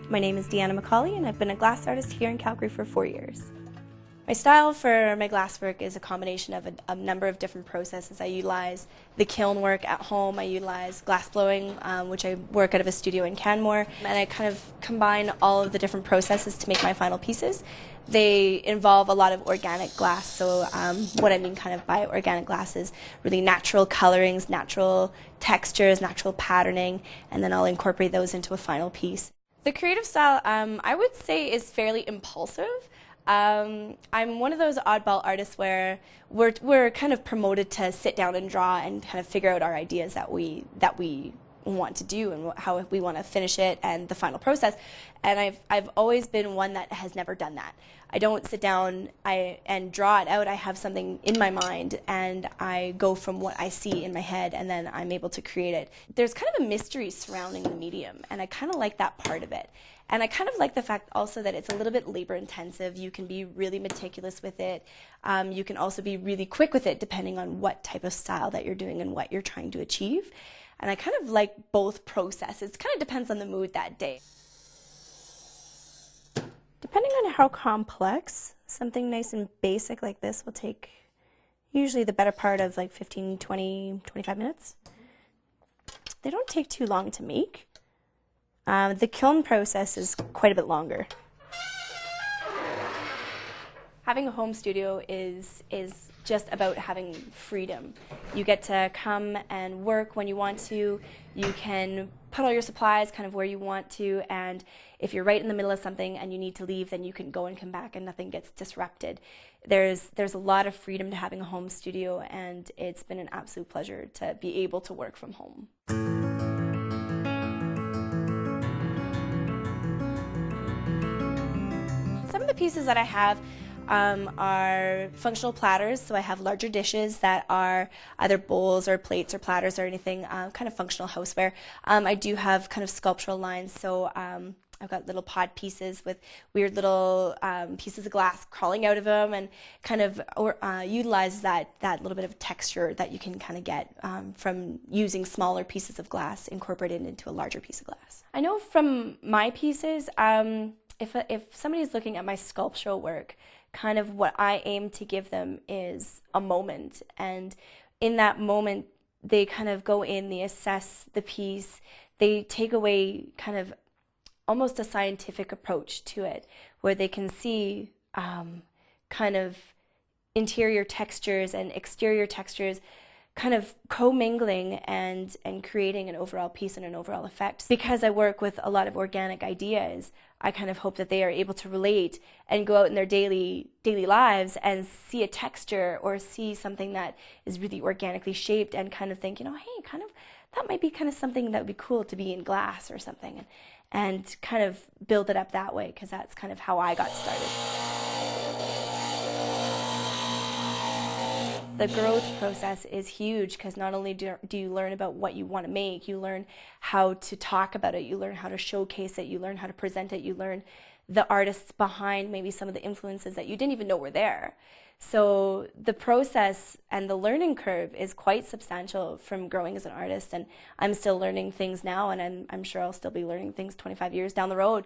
My name is Deanna Macaulay and I've been a glass artist here in Calgary for 4 years. My style for my glasswork is a combination of a number of different processes. I utilize the kiln work at home, I utilize glass blowing, which I work out of a studio in Canmore, and I kind of combine all of the different processes to make my final pieces. They involve a lot of organic glass, so what I mean kind of by organic glass is really natural colorings, natural textures, natural patterning, and then I'll incorporate those into a final piece. The creative style, I would say, is fairly impulsive. I'm one of those oddball artists where we're kind of promoted to sit down and draw and kind of figure out our ideas that we want to do and how we want to finish it and the final process. And I've always been one that has never done that. I don't sit down and draw it out. I have something in my mind and I go from what I see in my head and then I'm able to create it. There's kind of a mystery surrounding the medium and I kind of like that part of it. And I kind of like the fact also that it's a little bit labor intensive. You can be really meticulous with it. You can also be really quick with it depending on what type of style that you're doing and what you're trying to achieve. And I kind of like both processes. It kind of depends on the mood that day. Depending on how complex, something nice and basic like this will take usually the better part of like 15, 20, 25 minutes. They don't take too long to make. The kiln process is quite a bit longer. Having a home studio is just about having freedom. You get to come and work when you want to. You can put all your supplies kind of where you want to, and if you're right in the middle of something and you need to leave, then you can go and come back and nothing gets disrupted. There's a lot of freedom to having a home studio, and it's been an absolute pleasure to be able to work from home. Some of the pieces that I have are functional platters, so I have larger dishes that are either bowls or plates or platters or anything, kind of functional houseware. I do have kind of sculptural lines, so I've got little pod pieces with weird little pieces of glass crawling out of them, and kind of utilize that little bit of texture that you can kind of get from using smaller pieces of glass incorporated into a larger piece of glass. I know from my pieces, if somebody's looking at my sculptural work, kind of what I aim to give them is a moment, and in that moment they kind of go in, they assess the piece, they take away kind of almost a scientific approach to it, where they can see kind of interior textures and exterior textures kind of commingling and creating an overall piece and an overall effect. Because I work with a lot of organic ideas, I kind of hope that they are able to relate and go out in their daily lives and see a texture or see something that is really organically shaped and kind of think, you know, hey, kind of that might be kind of something that would be cool to be in glass or something, and kind of build it up that way, because that's kind of how I got started. The growth process is huge, because not only do you learn about what you want to make, you learn how to talk about it, you learn how to showcase it, you learn how to present it, you learn the artists behind maybe some of the influences that you didn't even know were there. So the process and the learning curve is quite substantial from growing as an artist, and I'm still learning things now, and I'm sure I'll still be learning things 25 years down the road.